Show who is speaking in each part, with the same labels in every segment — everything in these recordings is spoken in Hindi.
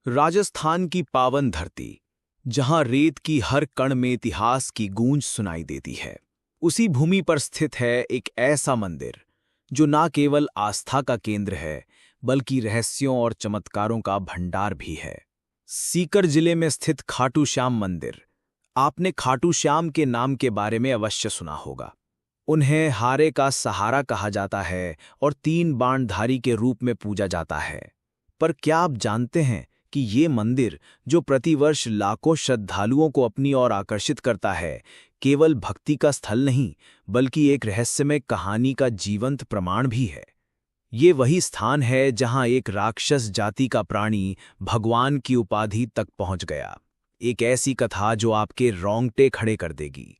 Speaker 1: राजस्थान की पावन धरती, जहां रेत की हर कण में इतिहास की गूंज सुनाई देती है, उसी भूमि पर स्थित है एक ऐसा मंदिर जो ना केवल आस्था का केंद्र है, बल्कि रहस्यों और चमत्कारों का भंडार भी है। सीकर जिले में स्थित खाटू श्याम मंदिर। आपने खाटू श्याम के नाम के बारे में अवश्य सुना होगा। उन्हें हारे का सहारा कहा जाता है और तीन बाणधारी के रूप में पूजा जाता है। पर क्या आप जानते हैं कि ये मंदिर, जो प्रतिवर्ष लाखों श्रद्धालुओं को अपनी ओर आकर्षित करता है, केवल भक्ति का स्थल नहीं, बल्कि एक रहस्यमय कहानी का जीवंत प्रमाण भी है। ये वही स्थान है जहां एक राक्षस जाति का प्राणी भगवान की उपाधि तक पहुंच गया। एक ऐसी कथा जो आपके रोंगटे खड़े कर देगी।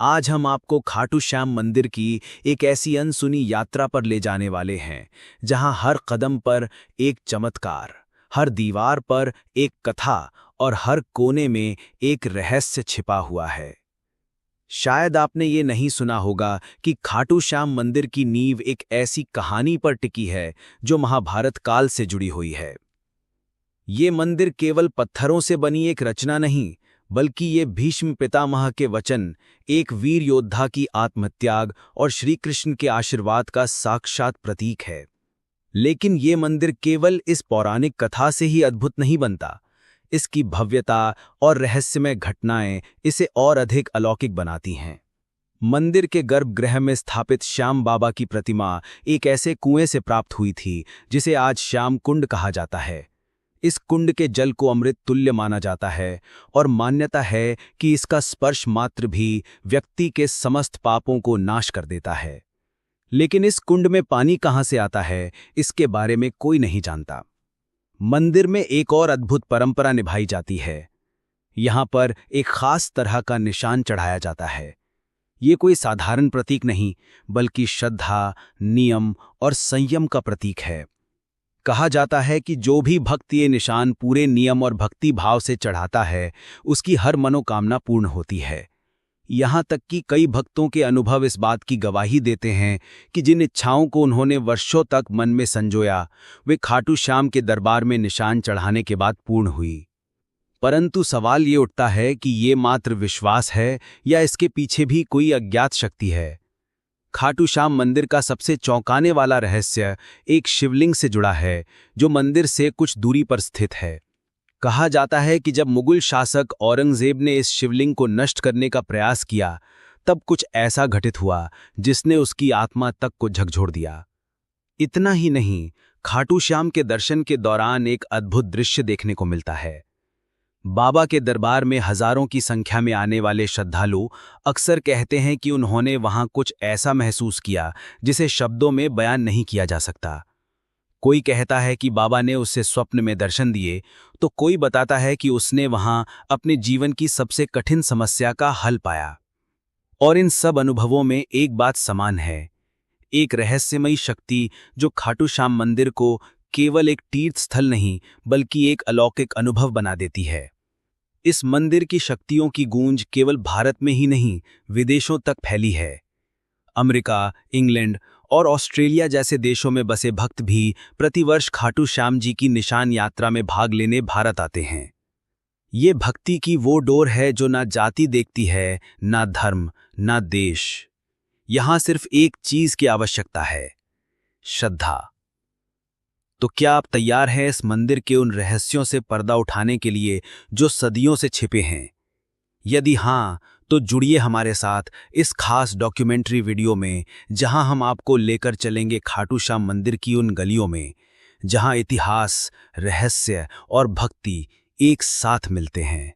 Speaker 1: आज हम आपको खाटू श्याम मंदिर की एक ऐसी अनसुनी यात्रा पर ले जाने वाले हैं, जहां हर कदम पर एक चमत्कार, हर दीवार पर एक कथा और हर कोने में एक रहस्य छिपा हुआ है। शायद आपने ये नहीं सुना होगा कि खाटू श्याम मंदिर की नींव एक ऐसी कहानी पर टिकी है जो महाभारत काल से जुड़ी हुई है। ये मंदिर केवल पत्थरों से बनी एक रचना नहीं, बल्कि ये भीष्म पितामह के वचन, एक वीर योद्धा की आत्मत्याग और श्री कृष्ण के आशीर्वाद का साक्षात प्रतीक है। लेकिन ये मंदिर केवल इस पौराणिक कथा से ही अद्भुत नहीं बनता। इसकी भव्यता और रहस्यमय घटनाएं इसे और अधिक अलौकिक बनाती हैं। मंदिर के गर्भगृह में स्थापित श्याम बाबा की प्रतिमा एक ऐसे कुएं से प्राप्त हुई थी जिसे आज श्याम कुंड कहा जाता है। इस कुंड के जल को अमृत तुल्य माना जाता है और मान्यता है कि इसका स्पर्श मात्र भी व्यक्ति के समस्त पापों को नाश कर देता है। लेकिन इस कुंड में पानी कहां से आता है, इसके बारे में कोई नहीं जानता। मंदिर में एक और अद्भुत परंपरा निभाई जाती है। यहां पर एक खास तरह का निशान चढ़ाया जाता है। ये कोई साधारण प्रतीक नहीं, बल्कि श्रद्धा, नियम और संयम का प्रतीक है। कहा जाता है कि जो भी भक्त ये निशान पूरे नियम और भक्ति भाव से चढ़ाता है, उसकी हर मनोकामना पूर्ण होती है। यहाँ तक कि कई भक्तों के अनुभव इस बात की गवाही देते हैं कि जिन इच्छाओं को उन्होंने वर्षों तक मन में संजोया, वे खाटू श्याम के दरबार में निशान चढ़ाने के बाद पूर्ण हुई। परंतु सवाल ये उठता है कि ये मात्र विश्वास है या इसके पीछे भी कोई अज्ञात शक्ति है। खाटू श्याम मंदिर का सबसे चौंकाने वाला रहस्य एक शिवलिंग से जुड़ा है, जो मंदिर से कुछ दूरी पर स्थित है। कहा जाता है कि जब मुगल शासक औरंगजेब ने इस शिवलिंग को नष्ट करने का प्रयास किया, तब कुछ ऐसा घटित हुआ जिसने उसकी आत्मा तक को झकझोर दिया। इतना ही नहीं, खाटू श्याम के दर्शन के दौरान एक अद्भुत दृश्य देखने को मिलता है। बाबा के दरबार में हजारों की संख्या में आने वाले श्रद्धालु अक्सर कहते हैं कि उन्होंने वहां कुछ ऐसा महसूस किया जिसे शब्दों में बयान नहीं किया जा सकता। कोई कहता है कि बाबा ने उसे स्वप्न में दर्शन दिए, तो कोई बताता है कि उसने वहां अपने जीवन की सबसे कठिन समस्या का हल पाया। और इन सब अनुभवों में एक बात समान है, एक रहस्यमयी शक्ति जो खाटू श्याम मंदिर को केवल एक तीर्थ स्थल नहीं, बल्कि एक अलौकिक अनुभव बना देती है। इस मंदिर की शक्तियों की गूंज केवल भारत में ही नहीं, विदेशों तक फैली है। अमेरिका, इंग्लैंड और ऑस्ट्रेलिया जैसे देशों में बसे भक्त भी प्रतिवर्ष खाटू श्याम जी की निशान यात्रा में भाग लेने भारत आते हैं। ये भक्ति की वो डोर है जो ना जाति देखती है, ना धर्म, ना देश। यहां सिर्फ एक चीज की आवश्यकता है, श्रद्धा। तो क्या आप तैयार हैं इस मंदिर के उन रहस्यों से पर्दा उठाने के लिए जो सदियों से छिपे हैं? यदि हां, तो जुड़िए हमारे साथ इस खास डॉक्यूमेंट्री वीडियो में, जहां हम आपको लेकर चलेंगे खाटू श्याम मंदिर की उन गलियों में, जहां इतिहास, रहस्य और भक्ति एक साथ मिलते हैं।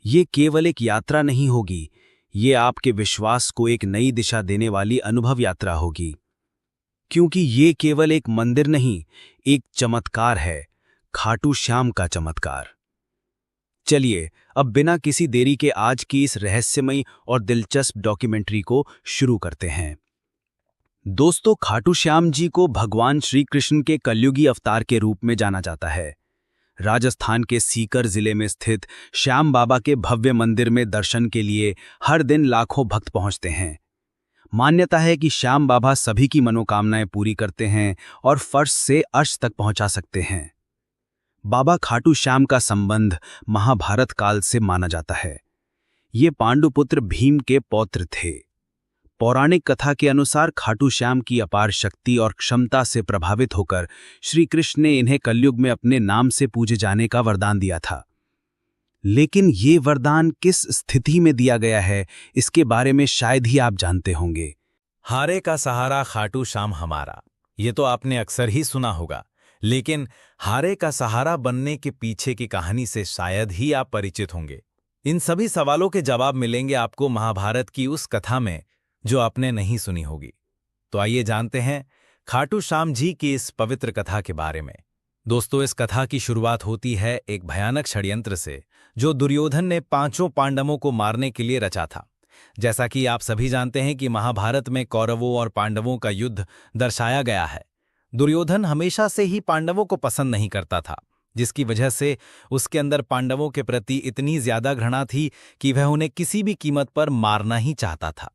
Speaker 1: ये केवल एक यात्रा नहीं होगी, ये आपके विश्वास को एक नई दिशा देने वाली अनुभव यात्रा होगी। क्योंकि ये केवल एक मंदिर नहीं, एक चमत्कार है, खाटू श्याम का चमत्कार। चलिए अब बिना किसी देरी के आज की इस रहस्यमयी और दिलचस्प डॉक्यूमेंट्री को शुरू करते हैं। दोस्तों, खाटू श्याम जी को भगवान श्री कृष्ण के कलयुगी अवतार के रूप में जाना जाता है। राजस्थान के सीकर जिले में स्थित श्याम बाबा के भव्य मंदिर में दर्शन के लिए हर दिन लाखों भक्त पहुंचते हैं। मान्यता है कि श्याम बाबा सभी की मनोकामनाएं पूरी करते हैं और फर्श से अर्श तक पहुंचा सकते हैं।
Speaker 2: बाबा खाटू श्याम का संबंध महाभारत काल से माना जाता है। ये पांडुपुत्र भीम के पौत्र थे। पौराणिक कथा के अनुसार खाटू श्याम की अपार शक्ति और क्षमता से प्रभावित होकर श्री कृष्ण ने इन्हें कलयुग में अपने नाम से पूजे जाने का वरदान दिया था। लेकिन ये वरदान किस स्थिति में दिया गया है, इसके बारे में शायद ही आप जानते होंगे।
Speaker 3: हारे का सहारा खाटू श्याम हमारा, ये तो आपने अक्सर ही सुना होगा, लेकिन हारे का सहारा बनने के पीछे की कहानी से शायद ही आप परिचित होंगे। इन सभी सवालों के जवाब मिलेंगे आपको महाभारत की उस कथा में जो आपने नहीं सुनी होगी। तो आइए जानते हैं खाटू श्याम जी की इस पवित्र कथा के बारे में। दोस्तों, इस कथा की शुरुआत होती है एक भयानक षड्यंत्र से जो दुर्योधन ने पांचों पांडवों को मारने के लिए रचा था। जैसा कि आप सभी जानते हैं कि महाभारत में कौरवों और पांडवों का युद्ध दर्शाया गया है। दुर्योधन हमेशा से ही पांडवों को पसंद नहीं करता था, जिसकी वजह से उसके अंदर पांडवों के प्रति इतनी ज्यादा घृणा थी कि वह उन्हें किसी भी कीमत पर मारना ही चाहता था।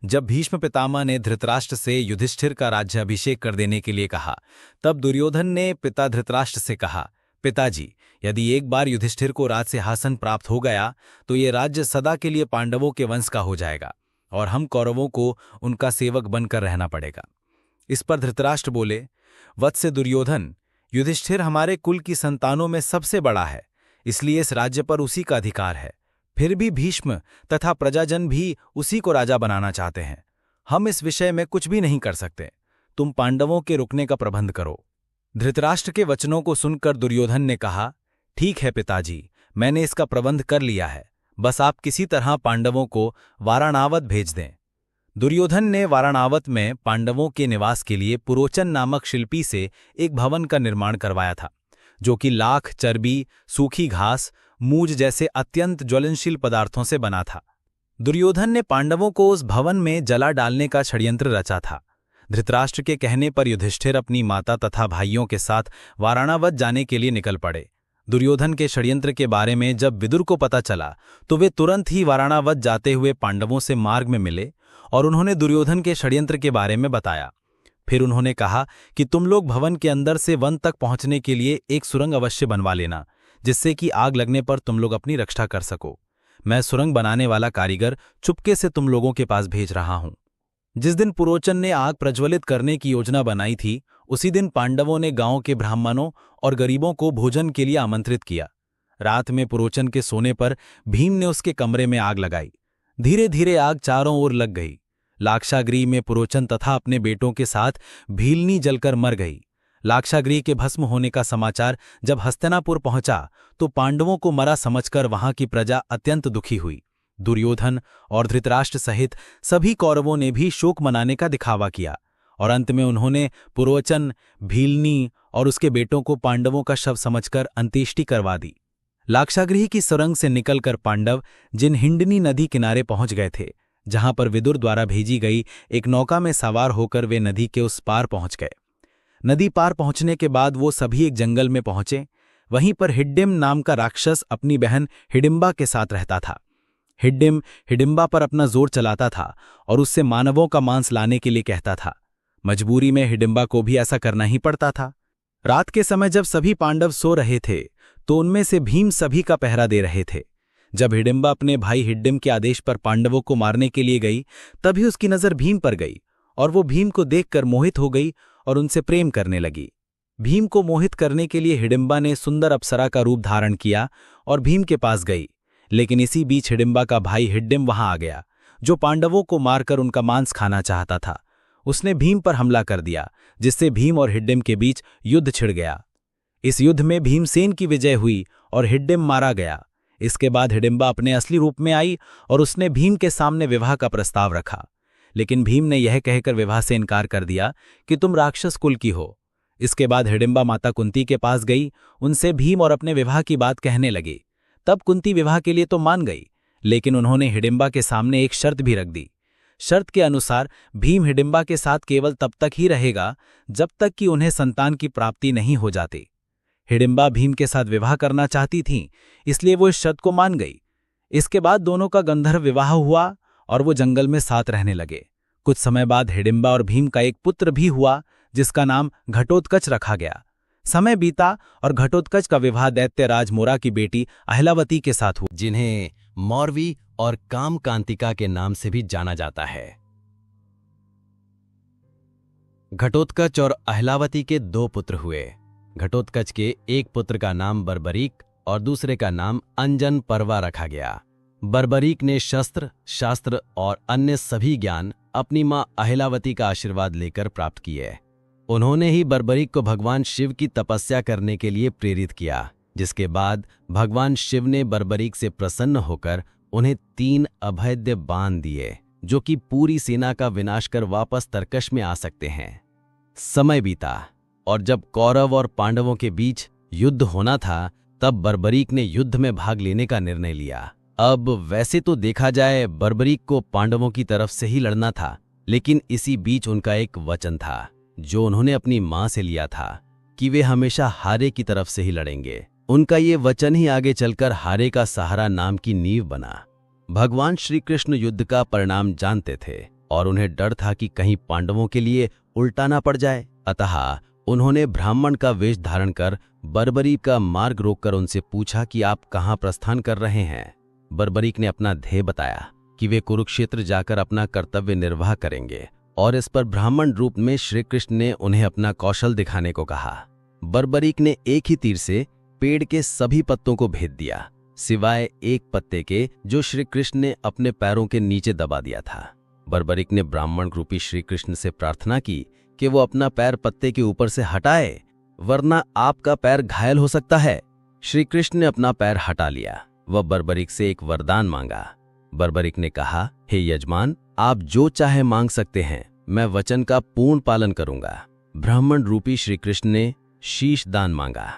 Speaker 3: जब भीष्म पितामह ने धृतराष्ट्र से युधिष्ठिर का राज्याभिषेक कर देने के लिए कहा, तब दुर्योधन ने पिता धृतराष्ट्र से कहा, पिताजी, यदि एक बार युधिष्ठिर को राज सिंहासन प्राप्त हो गया तो ये राज्य सदा के लिए पांडवों के वंश का हो जाएगा और हम कौरवों को उनका सेवक बनकर रहना पड़ेगा। इस पर धृतराष्ट्र बोले, वत्स दुर्योधन, युधिष्ठिर हमारे कुल की संतानों में सबसे बड़ा है, इसलिए इस राज्य पर उसी का अधिकार है। फिर भी भीष्म तथा प्रजाजन भी उसी को राजा बनाना चाहते हैं। हम इस विषय में कुछ भी नहीं कर सकते। तुम पांडवों के रुकने का प्रबंध करो। धृतराष्ट्र के वचनों को सुनकर दुर्योधन ने कहा, ठीक है पिताजी, मैंने इसका प्रबंध कर लिया है, बस आप किसी तरह पांडवों को वाराणावत भेज दें। दुर्योधन ने वाराणावत में पांडवों के निवास के लिए पुरोचन नामक शिल्पी से एक भवन का निर्माण करवाया था, जो कि लाख, चर्बी, सूखी घास, मूज जैसे अत्यंत ज्वलनशील पदार्थों से बना था। दुर्योधन ने पांडवों को उस भवन में जला डालने का षड्यंत्र रचा था। धृतराष्ट्र के कहने पर युधिष्ठिर अपनी माता तथा भाइयों के साथ वाराणावत जाने के लिए निकल पड़े। दुर्योधन के षड्यंत्र के बारे में जब विदुर को पता चला तो वे तुरंत ही वाराणावत जाते हुए पांडवों से मार्ग में मिले और उन्होंने दुर्योधन के षड्यंत्र के बारे में बताया। फिर उन्होंने कहा कि तुम लोग भवन के अंदर से वन तक पहुंचने के लिए एक सुरंग अवश्य बनवा लेना, जिससे कि आग लगने पर तुम लोग अपनी रक्षा कर सको। मैं सुरंग बनाने वाला कारीगर चुपके से तुम लोगों के पास भेज रहा हूं। जिस दिन पुरोचन ने आग प्रज्वलित करने की योजना बनाई थी, उसी दिन पांडवों ने गांव के ब्राह्मणों और गरीबों को भोजन के लिए आमंत्रित किया। रात में पुरोचन के सोने पर भीम ने उसके कमरे में आग लगाई। धीरे धीरे आग चारों ओर लग गई। लाक्षागृह में पुरोचन तथा अपने बेटों के साथ भीलनी जलकर मर गई। लाक्षागृह के भस्म होने का समाचार जब हस्तिनापुर पहुंचा तो पांडवों को मरा समझकर वहां की प्रजा अत्यंत दुखी हुई। दुर्योधन और धृतराष्ट्र सहित सभी कौरवों ने भी शोक मनाने का दिखावा किया और अंत में उन्होंने पुरोचन, भीलनी और उसके बेटों को पांडवों का शव समझकर अंत्येष्टि करवा दी। लाक्षागृह की सुरंग से निकलकर पांडव जिन हिंडनी नदी किनारे पहुंच गए थे, जहां पर विदुर द्वारा भेजी गई एक नौका में सवार होकर वे नदी के उस पार पहुंच गए। नदी पार पहुंचने के बाद वो सभी एक जंगल में पहुंचे। वहीं पर हिड्डिम नाम का राक्षस अपनी बहन हिडिंबा के साथ रहता था। हिड्डिम हिडिंबा पर अपना जोर चलाता था और उससे मानवों का मांस लाने के लिए कहता था। मजबूरी में हिडिंबा को भी ऐसा करना ही पड़ता था। रात के समय जब सभी पांडव सो रहे थे तो उनमें से भीम सभी का पहरा दे रहे थे। जब हिडिंबा अपने भाई हिड्डिम के आदेश पर पांडवों को मारने के लिए गई, तभी उसकी नजर भीम पर गई और वो भीम को देखकर मोहित हो गई और उनसे प्रेम करने लगी। भीम को मोहित करने के लिए हिडिंबा ने सुंदर अप्सरा का रूप धारण किया और भीम के पास गई। लेकिन इसी बीच हिडिंबा का भाई हिड्डिम वहां आ गया, जो पांडवों को मारकर उनका मांस खाना चाहता था। उसने भीम पर हमला कर दिया, जिससे भीम और हिड्डिम के बीच युद्ध छिड़ गया। इस युद्ध में भीमसेन की विजय हुई और हिड्डिम मारा गया। इसके बाद हिडिंबा अपने असली रूप में आई और उसने भीम के सामने विवाह का प्रस्ताव रखा। लेकिन भीम ने यह कहकर विवाह से इनकार कर दिया कि तुम राक्षस कुल की हो। इसके बाद हिडिंबा माता कुंती के पास गई, उनसे भीम और अपने विवाह की बात कहने लगी। तब कुंती विवाह के लिए तो मान गई, लेकिन उन्होंने हिडिंबा के सामने एक शर्त भी रख दी। शर्त के अनुसार भीम हिडिंबा के साथ केवल तब तक ही रहेगा जब तक कि उन्हें संतान की प्राप्ति नहीं हो जाती। हिडिंबा भीम के साथ विवाह करना चाहती थीं, इसलिए वो इस शर्त को मान गई। इसके बाद दोनों का गंधर्व विवाह हुआ और वो जंगल में साथ रहने लगे। कुछ समय बाद हिडिंबा और भीम का एक पुत्र भी हुआ, जिसका नाम घटोत्कच रखा गया।
Speaker 2: समय बीता और घटोत्कच का विवाह दैत्यराज मोरा की बेटी अहिलावती के साथ हुआ,
Speaker 4: जिन्हें मौरवी और कामकांतिका के नाम से भी जाना जाता है। घटोत्कच और अहिलावती के 2 पुत्र हुए। घटोत्कच के एक पुत्र का नाम बर्बरीक और दूसरे का नाम अंजन पर्वा रखा गया। बर्बरीक ने शस्त्र, शास्त्र और अन्य सभी ज्ञान अपनी मां अहिलावती का आशीर्वाद लेकर प्राप्त किए। उन्होंने ही बर्बरीक को भगवान शिव की तपस्या करने के लिए प्रेरित किया, जिसके बाद भगवान शिव ने बर्बरीक से प्रसन्न होकर उन्हें 3 अभेद्य बाण दिए, जो कि पूरी सेना का विनाश कर वापस तरकश में आ सकते हैं। समय बीता और जब कौरव और पांडवों के बीच युद्ध होना था, तब बर्बरीक ने युद्ध में भाग लेने का निर्णय लिया। अब वैसे तो देखा जाए बर्बरीक को पांडवों की तरफ से ही लड़ना था, लेकिन इसी बीच उनका एक वचन था जो उन्होंने अपनी मां से लिया था कि वे हमेशा हारे की तरफ से ही लड़ेंगे। उनका ये वचन ही आगे चलकर हारे का सहारा नाम की नींव बना। भगवान श्री कृष्ण युद्ध का परिणाम जानते थे और उन्हें डर था कि कहीं पांडवों के लिए उल्टा ना पड़ जाए, अतः उन्होंने ब्राह्मण का वेश धारण कर बर्बरीक का मार्ग रोककर उनसे पूछा कि आप कहाँ प्रस्थान कर रहे हैं। बर्बरीक ने अपना ध्येय बताया कि वे कुरुक्षेत्र जाकर अपना कर्तव्य निर्वाह करेंगे, और इस पर ब्राह्मण रूप में श्री कृष्ण ने उन्हें अपना कौशल दिखाने को कहा। बर्बरीक ने एक ही तीर से पेड़ के सभी पत्तों को भेद दिया, सिवाय एक पत्ते के जो श्री कृष्ण ने अपने पैरों के नीचे दबा दिया था। बर्बरीक ने ब्राह्मण रूपी श्री कृष्ण से प्रार्थना की कि वो अपना पैर पत्ते के ऊपर से हटाए, वरना आपका पैर घायल हो सकता है। श्री कृष्ण ने अपना पैर हटा लिया। वह बर्बरीक से एक वरदान मांगा। बर्बरीक ने कहा, हे यजमान, आप जो चाहे मांग सकते हैं, मैं वचन का पूर्ण पालन करूंगा। ब्राह्मण रूपी श्री कृष्ण ने शीश दान मांगा।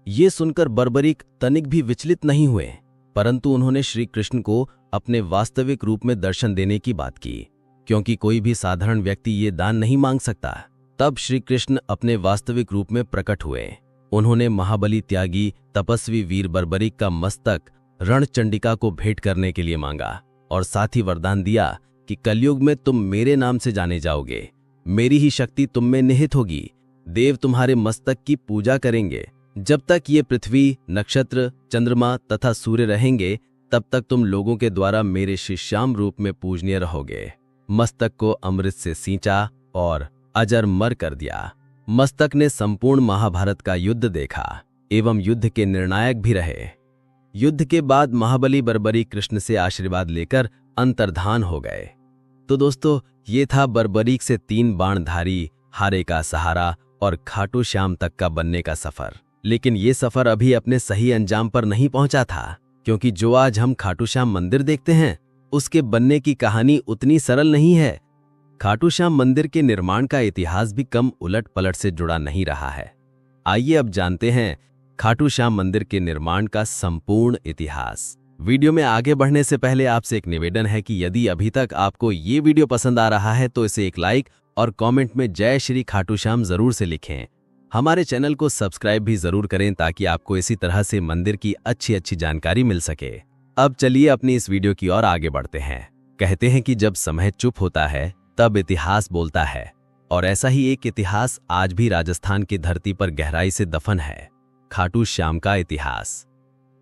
Speaker 4: ये सुनकर बर्बरीक तनिक भी विचलित नहीं हुए, परंतु उन्होंने श्री कृष्ण को अपने वास्तविक रूप में दर्शन देने की बात की, क्योंकि कोई भी साधारण व्यक्ति ये दान नहीं मांग सकता। तब श्री कृष्ण अपने वास्तविक रूप में प्रकट हुए। उन्होंने महाबली त्यागी तपस्वी वीर बर्बरीक का मस्तक रणचंडिका को भेंट करने के लिए मांगा, और साथ ही वरदान दिया कि कलयुग में तुम मेरे नाम से जाने जाओगे, मेरी ही शक्ति तुम में निहित होगी, देव तुम्हारे मस्तक की पूजा करेंगे। जब तक ये पृथ्वी, नक्षत्र, चंद्रमा तथा सूर्य रहेंगे, तब तक तुम लोगों के द्वारा मेरे शिष्याम रूप में पूजनीय रहोगे। मस्तक को अमृत से सींचा और अजर मर कर दिया। मस्तक ने संपूर्ण महाभारत का युद्ध देखा एवं युद्ध के निर्णायक भी रहे। युद्ध के बाद महाबली बर्बरीक कृष्ण से आशीर्वाद लेकर अंतर्धान हो गए। तो दोस्तों, ये था बर्बरीक से 3 बाणधारी, हारे का सहारा और खाटू श्याम तक का बनने का सफर। लेकिन ये सफर अभी अपने सही अंजाम पर नहीं पहुंचा था, क्योंकि जो आज हम खाटू श्याम मंदिर देखते हैं, उसके बनने की कहानी उतनी सरल नहीं है। खाटू श्याम मंदिर के निर्माण का इतिहास भी कम उलट पलट से जुड़ा नहीं रहा है। आइए अब जानते हैं खाटू श्याम मंदिर के निर्माण का संपूर्ण इतिहास। वीडियो में आगे बढ़ने से पहले आपसे एक निवेदन है कि यदि अभी तक आपको ये वीडियो पसंद आ रहा है तो इसे एक लाइक और कमेंट में जय श्री खाटू श्याम जरूर से लिखें। हमारे चैनल को सब्सक्राइब भी जरूर करें ताकि आपको इसी तरह से मंदिर की अच्छी जानकारी मिल सके। अब चलिए अपनी इस वीडियो की ओर आगे बढ़ते हैं। कहते हैं कि जब समय चुप होता है तब इतिहास बोलता है, और ऐसा ही एक इतिहास आज भी राजस्थान की धरती पर गहराई से दफन है, खाटू श्याम का इतिहास।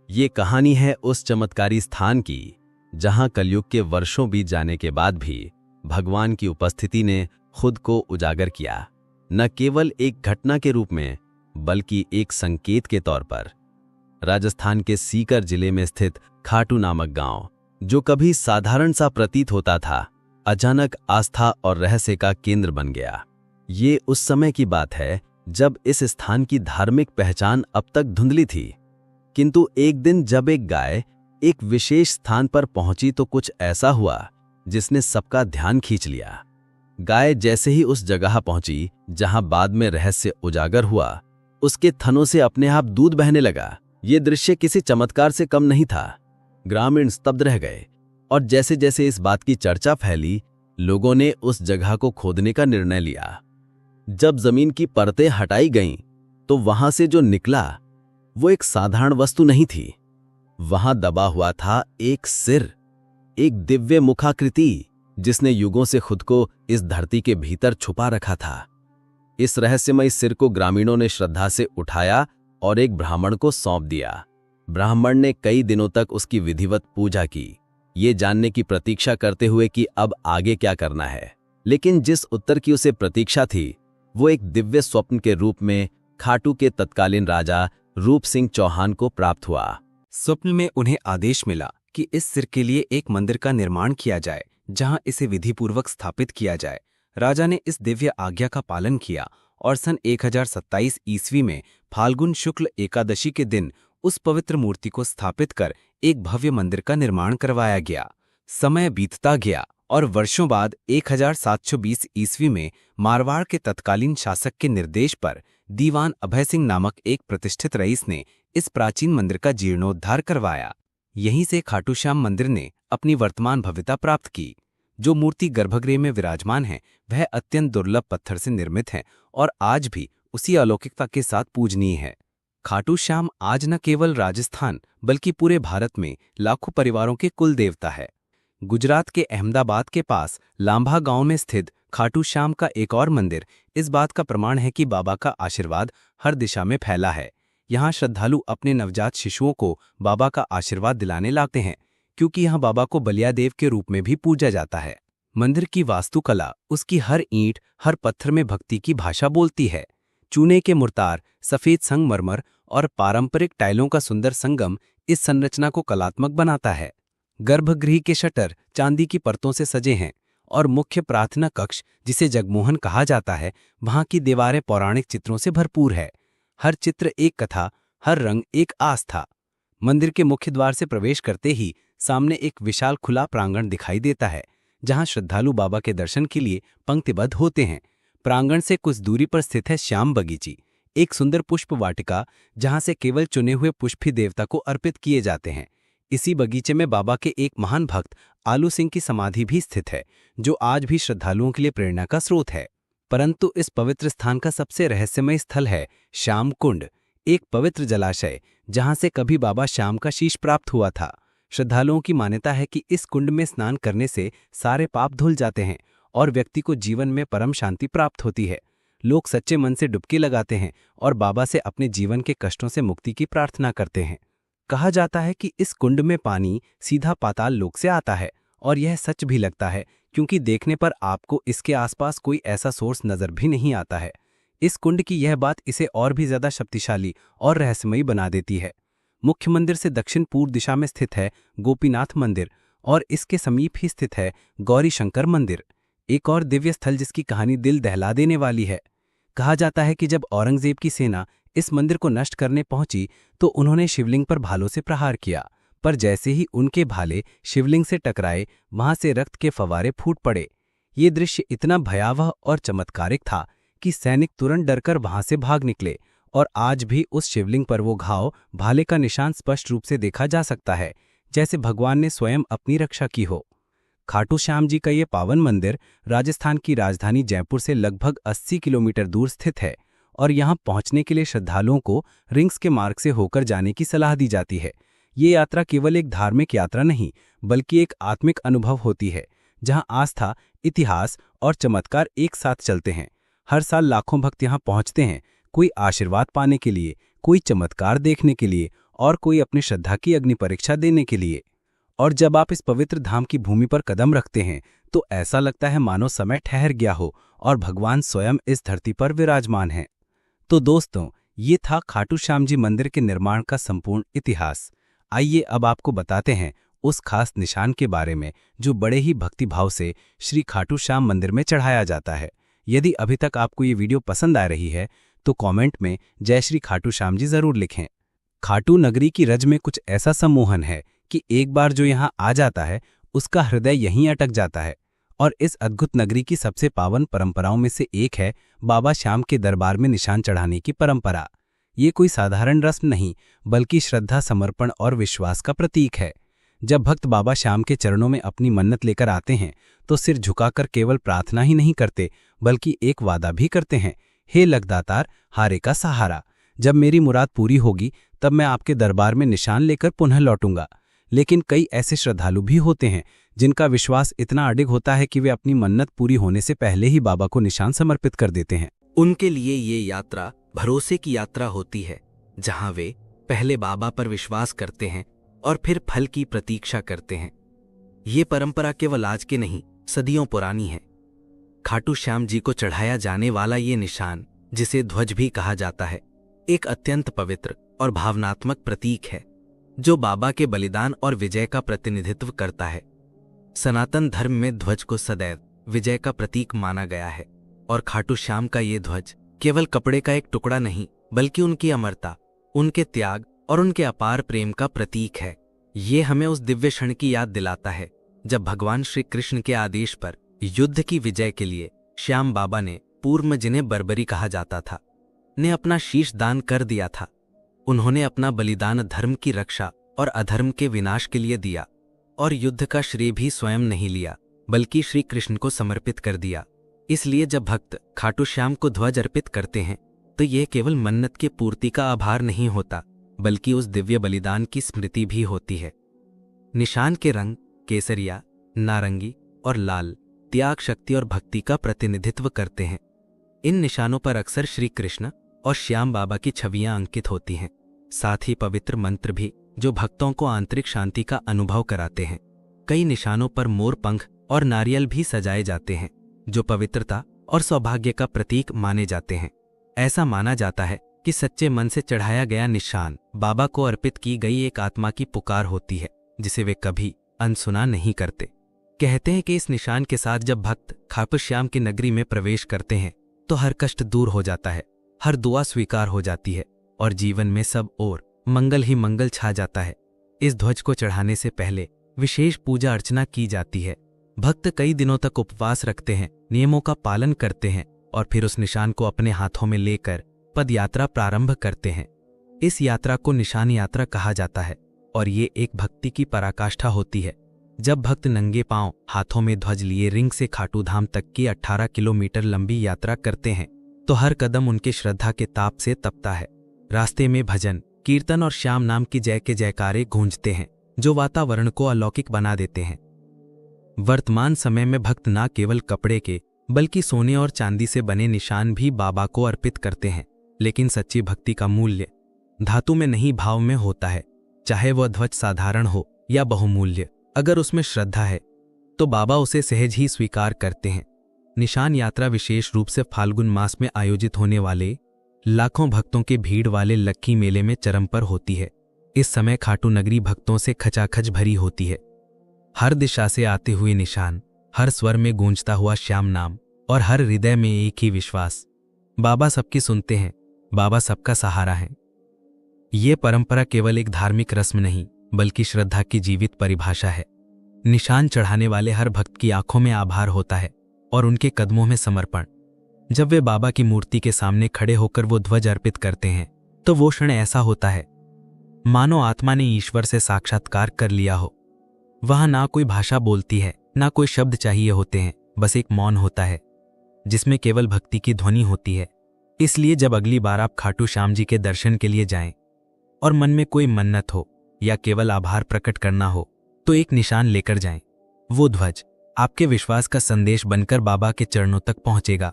Speaker 4: ये कहानी है उस चमत्कारी स्थान की जहां कलयुग के वर्षों बीत जाने के बाद भी भगवान की उपस्थिति ने खुद को उजागर किया, न केवल एक घटना के रूप में बल्कि एक संकेत के तौर पर। राजस्थान के सीकर जिले में स्थित खाटू नामक गांव, जो कभी साधारण सा प्रतीत होता था, अचानक आस्था और रहस्य का केंद्र बन गया। ये उस समय की बात है जब इस स्थान की धार्मिक पहचान अब तक धुंधली थी, किंतु एक दिन जब एक गाय एक विशेष स्थान पर पहुंची तो कुछ ऐसा हुआ जिसने सबका ध्यान खींच लिया। गाय जैसे ही उस जगह पहुंची जहां बाद में रहस्य उजागर हुआ, उसके थनों से अपने आप दूध बहने लगा। ये दृश्य किसी चमत्कार से कम नहीं था। ग्रामीण स्तब्ध रह गए, और जैसे जैसे इस बात की चर्चा फैली, लोगों ने उस जगह को खोदने का निर्णय लिया। जब जमीन की परतें हटाई गईं, तो वहां से जो निकला वो एक साधारण वस्तु नहीं थी। वहां दबा हुआ था एक सिर, एक दिव्य मुखाकृति जिसने युगों से खुद को इस धरती के भीतर छुपा रखा था। इस रहस्यमय सिर को ग्रामीणों ने श्रद्धा से उठाया और एक ब्राह्मण को सौंप दिया। ब्राह्मण ने कई दिनों तक उसकी विधिवत पूजा की, ये जानने की प्रतीक्षा करते हुए कि अब आगे क्या करना है। लेकिन जिस उत्तर की उसे प्रतीक्षा थी वो एक दिव्य स्वप्न के रूप में खाटू के तत्कालीन राजा रूप सिंह चौहान को प्राप्त हुआ।
Speaker 2: स्वप्न में उन्हें आदेश मिला कि इस सिर के लिए एक मंदिर का निर्माण किया जाए, जहां इसे विधिपूर्वक स्थापित किया जाए। राजा ने इस दिव्य आज्ञा का पालन किया और सन 1027 ईस्वी में फाल्गुन शुक्ल एकादशी के दिन उस पवित्र मूर्ति को स्थापित कर एक भव्य मंदिर का निर्माण करवाया गया। समय बीतता गया और वर्षों बाद 1720 ईस्वी में मारवाड़ के तत्कालीन शासक के निर्देश पर दीवान अभय सिंह नामक एक प्रतिष्ठित रईस ने इस प्राचीन मंदिर का जीर्णोद्धार करवाया। यहीं से खाटू श्याम मंदिर ने अपनी वर्तमान भव्यता प्राप्त की। जो मूर्ति गर्भगृह में विराजमान है वह अत्यंत दुर्लभ पत्थर से निर्मित है और आज भी उसी अलौकिकता के साथ पूजनीय है। खाटू श्याम आज न केवल राजस्थान बल्कि पूरे भारत में लाखों परिवारों के कुल देवता है। गुजरात के अहमदाबाद के पास लांभा गांव में स्थित खाटू श्याम का एक और मंदिर इस बात का प्रमाण है कि बाबा का आशीर्वाद हर दिशा में फैला है। यहाँ श्रद्धालु अपने नवजात शिशुओं को बाबा का आशीर्वाद दिलाने लाते हैं, क्योंकि यहाँ बाबा को बलियादेव के रूप में भी पूजा जाता है। मंदिर की वास्तुकला, उसकी हर ईंट, हर पत्थर में भक्ति की भाषा बोलती है। चूने के मुर्तार, सफेद संगमरमर और पारंपरिक टाइलों का सुंदर संगम इस संरचना को कलात्मक बनाता है। गर्भगृह के शटर चांदी की परतों से सजे हैं और मुख्य प्रार्थना कक्ष, जिसे जगमोहन कहा जाता है, वहां की दीवारें पौराणिक चित्रों से भरपूर है। हर चित्र एक कथा, हर रंग एक आस्था। मंदिर के मुख्य द्वार से प्रवेश करते ही सामने एक विशाल खुला प्रांगण दिखाई देता है, जहां श्रद्धालु बाबा के दर्शन के लिए पंक्तिबद्ध होते हैं। प्रांगण से कुछ दूरी पर स्थित है श्याम बगीची, एक सुंदर पुष्प वाटिका, जहां से केवल चुने हुए पुष्प ही देवता को अर्पित किए जाते हैं। इसी बगीचे में बाबा के एक महान भक्त आलू सिंह की समाधि भी स्थित है, जो आज भी श्रद्धालुओं के लिए प्रेरणा का स्रोत है। परंतु इस पवित्र स्थान का सबसे रहस्यमय स्थल है श्याम कुंड, एक पवित्र जलाशय जहां से कभी बाबा श्याम का शीश प्राप्त हुआ था। श्रद्धालुओं की मान्यता है कि इस कुंड में स्नान करने से सारे पाप धुल जाते हैं और व्यक्ति को जीवन में परम शांति प्राप्त होती है। लोग सच्चे मन से डुबकी लगाते हैं और बाबा से अपने जीवन के कष्टों से मुक्ति की प्रार्थना करते हैं। कहा जाता है कि इस कुंड में पानी सीधा पाताल लोक से आता है, और यह सच भी लगता है, क्योंकि देखने पर आपको इसके आसपास कोई ऐसा सोर्स नजर भी नहीं आता है। इस कुंड की यह बात इसे और भी ज्यादा शक्तिशाली और रहस्यमयी बना देती है। मुख्य मंदिर से दक्षिण पूर्व दिशा में स्थित है गोपीनाथ मंदिर और इसके समीप ही स्थित है गौरी शंकर मंदिर, एक और दिव्य स्थल जिसकी कहानी दिल दहला देने वाली है। कहा जाता है कि जब औरंगजेब की सेना इस मंदिर को नष्ट करने पहुंची तो उन्होंने शिवलिंग पर भालों से प्रहार किया, पर जैसे ही उनके भाले शिवलिंग से टकराए वहां से रक्त के फवारे फूट पड़े। ये दृश्य इतना भयावह और चमत्कारिक था कि सैनिक तुरंत डरकर वहां से भाग निकले, और आज भी उस शिवलिंग पर वो घाव, भाले का निशान स्पष्ट रूप से देखा जा सकता है, जैसे भगवान ने स्वयं अपनी रक्षा की हो। खाटू श्याम जी का ये पावन मंदिर राजस्थान की राजधानी जयपुर से लगभग 80 किलोमीटर दूर स्थित है, और यहाँ पहुँचने के लिए श्रद्धालुओं को रिंग्स के मार्ग से होकर जाने की सलाह दी जाती है। ये यात्रा केवल एक धार्मिक यात्रा नहीं, बल्कि एक आत्मिक अनुभव होती है, जहाँ आस्था, इतिहास और चमत्कार एक साथ चलते हैं। हर साल लाखों भक्त यहाँ पहुँचते हैं, कोई आशीर्वाद पाने के लिए, कोई चमत्कार देखने के लिए और कोई अपनी श्रद्धा की अग्नि परीक्षा देने के लिए। और जब आप इस पवित्र धाम की भूमि पर कदम रखते हैं तो ऐसा लगता है मानो समय ठहर गया हो और भगवान स्वयं इस धरती पर विराजमान हैं। तो दोस्तों, ये था खाटू श्याम जी मंदिर के निर्माण का संपूर्ण इतिहास। आइए अब आपको बताते हैं उस खास निशान के बारे में जो बड़े ही भक्तिभाव से श्री खाटू श्याम मंदिर में चढ़ाया जाता है। यदि अभी तक आपको ये वीडियो पसंद आ रही है तो कमेंट में जय श्री खाटू श्याम जी जरूर लिखें। खाटू नगरी की रज में कुछ ऐसा सम्मोहन है कि एक बार जो यहाँ आ जाता है उसका हृदय यहीं अटक जाता है। और इस अद्भुत नगरी की सबसे पावन परंपराओं में से एक है बाबा श्याम के दरबार में निशान चढ़ाने की परंपरा। ये कोई साधारण रस्म नहीं, बल्कि श्रद्धा, समर्पण और विश्वास का प्रतीक है। जब भक्त बाबा श्याम के चरणों में अपनी मन्नत लेकर आते हैं तो सिर झुकाकर केवल प्रार्थना ही नहीं करते, बल्कि एक वादा भी करते हैं, हे लखदातार, हारे का सहारा, जब मेरी मुराद पूरी होगी तब मैं आपके दरबार में निशान लेकर पुनः लौटूंगा। लेकिन कई ऐसे श्रद्धालु भी होते हैं जिनका विश्वास इतना अडिग होता है कि वे अपनी मन्नत पूरी होने से पहले ही बाबा को निशान समर्पित कर देते हैं।
Speaker 5: उनके लिए ये यात्रा भरोसे की यात्रा होती है, जहां वे पहले बाबा पर विश्वास करते हैं और फिर फल की प्रतीक्षा करते हैं। ये परंपरा केवल आज के नहीं, सदियों पुरानी है। खाटू श्याम जी को चढ़ाया जाने वाला ये निशान, जिसे ध्वज भी कहा जाता है, एक अत्यंत पवित्र और भावनात्मक प्रतीक है, जो बाबा के बलिदान और विजय का प्रतिनिधित्व करता है। सनातन धर्म में ध्वज को सदैव विजय का प्रतीक माना गया है, और खाटू श्याम का ये ध्वज केवल कपड़े का एक टुकड़ा नहीं, बल्कि उनकी अमरता, उनके त्याग और उनके अपार प्रेम का प्रतीक है। ये हमें उस दिव्य क्षण की याद दिलाता है जब भगवान श्री कृष्ण के आदेश पर युद्ध की विजय के लिए श्याम बाबा ने, पूर्व जिन्हें बर्बरी कहा जाता था, ने अपना शीश दान कर दिया था। उन्होंने अपना बलिदान धर्म की रक्षा और अधर्म के विनाश के लिए दिया, और युद्ध का श्रेय भी स्वयं नहीं लिया, बल्कि श्री कृष्ण को समर्पित कर दिया। इसलिए जब भक्त खाटू श्याम को ध्वज अर्पित करते हैं, तो यह केवल मन्नत की पूर्ति का आभार नहीं होता, बल्कि उस दिव्य बलिदान की स्मृति भी होती है। निशान के रंग केसरिया, नारंगी और लाल त्याग, शक्ति और भक्ति का प्रतिनिधित्व करते हैं। इन निशानों पर अक्सर श्री कृष्ण और श्याम बाबा की छवियां अंकित होती हैं, साथ ही पवित्र मंत्र भी, जो भक्तों को आंतरिक शांति का अनुभव कराते हैं। कई निशानों पर मोर पंख और नारियल भी सजाए जाते हैं, जो पवित्रता और सौभाग्य का प्रतीक माने जाते हैं। ऐसा माना जाता है कि सच्चे मन से चढ़ाया गया निशान बाबा को अर्पित की गई एक आत्मा की पुकार होती है, जिसे वे कभी अनसुना नहीं करते। कहते हैं कि इस निशान के साथ जब भक्त खाटू श्याम की नगरी में प्रवेश करते हैं, तो हर कष्ट दूर हो जाता है, हर दुआ स्वीकार हो जाती है, और जीवन में सब ओर मंगल ही मंगल छा जाता है। इस ध्वज को चढ़ाने से पहले विशेष पूजा अर्चना की जाती है। भक्त कई दिनों तक उपवास रखते हैं, नियमों का पालन करते हैं, और फिर उस निशान को अपने हाथों में लेकर पद यात्रा प्रारंभ करते हैं। इस यात्रा को निशान यात्रा कहा जाता है, और ये एक भक्ति की पराकाष्ठा होती है। जब भक्त नंगे पांव हाथों में ध्वज लिए रिंग से खाटू धाम तक की 18 किलोमीटर लंबी यात्रा करते हैं, तो हर कदम उनके श्रद्धा के ताप से तपता है। रास्ते में भजन, कीर्तन और श्याम नाम की जय के जयकारे गूंजते हैं, जो वातावरण को अलौकिक बना देते हैं। वर्तमान समय में भक्त न केवल कपड़े के, बल्कि सोने और चांदी से बने निशान भी बाबा को अर्पित करते हैं। लेकिन सच्ची भक्ति का मूल्य धातु में नहीं, भाव में होता है। चाहे वह ध्वज साधारण हो या बहुमूल्य, अगर उसमें श्रद्धा है तो बाबा उसे सहज ही स्वीकार करते हैं। निशान यात्रा विशेष रूप से फाल्गुन मास में आयोजित होने वाले लाखों भक्तों के भीड़ वाले लक्की मेले में चरम पर होती है। इस समय खाटू नगरी भक्तों से खचाखच भरी होती है। हर दिशा से आते हुए निशान, हर स्वर में गूंजता हुआ श्याम नाम, और हर हृदय में एक ही विश्वास, बाबा सबकी सुनते हैं, बाबा सबका सहारा है। ये परंपरा केवल एक धार्मिक रस्म नहीं, बल्कि श्रद्धा की जीवित परिभाषा है। निशान चढ़ाने वाले हर भक्त की आंखों में आभार होता है, और उनके कदमों में समर्पण। जब वे बाबा की मूर्ति के सामने खड़े होकर वो ध्वज अर्पित करते हैं, तो वो क्षण ऐसा होता है मानो आत्मा ने ईश्वर से साक्षात्कार कर लिया हो। वहां ना कोई भाषा बोलती है, ना कोई शब्द चाहिए होते हैं, बस एक मौन होता है, जिसमें केवल भक्ति की ध्वनि होती है। इसलिए जब अगली बार आप खाटू श्याम जी के दर्शन के लिए जाएं, और मन में कोई मन्नत हो या केवल आभार प्रकट करना हो, तो एक निशान लेकर जाएं। वो ध्वज आपके विश्वास का संदेश बनकर बाबा के चरणों तक पहुंचेगा,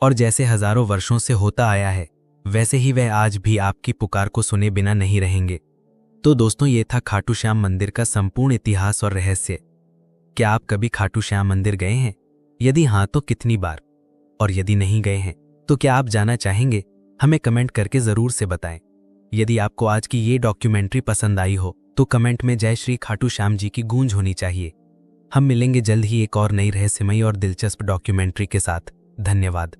Speaker 5: और जैसे हजारों वर्षों से होता आया है, वैसे ही वह आज भी आपकी पुकार को सुने बिना नहीं रहेंगे। तो दोस्तों, ये था खाटू श्याम मंदिर का संपूर्ण इतिहास और रहस्य। क्या आप कभी खाटू श्याम मंदिर गए हैं? यदि हाँ, तो कितनी बार? और यदि नहीं गए हैं, तो क्या आप जाना चाहेंगे? हमें कमेंट करके जरूर से बताएं। यदि आपको आज की ये डॉक्यूमेंट्री पसंद आई हो, तो कमेंट में जय श्री खाटू श्याम जी की गूंज होनी चाहिए। हम मिलेंगे जल्द ही एक और नई रहस्यमयी और दिलचस्प डॉक्यूमेंट्री के साथ। धन्यवाद।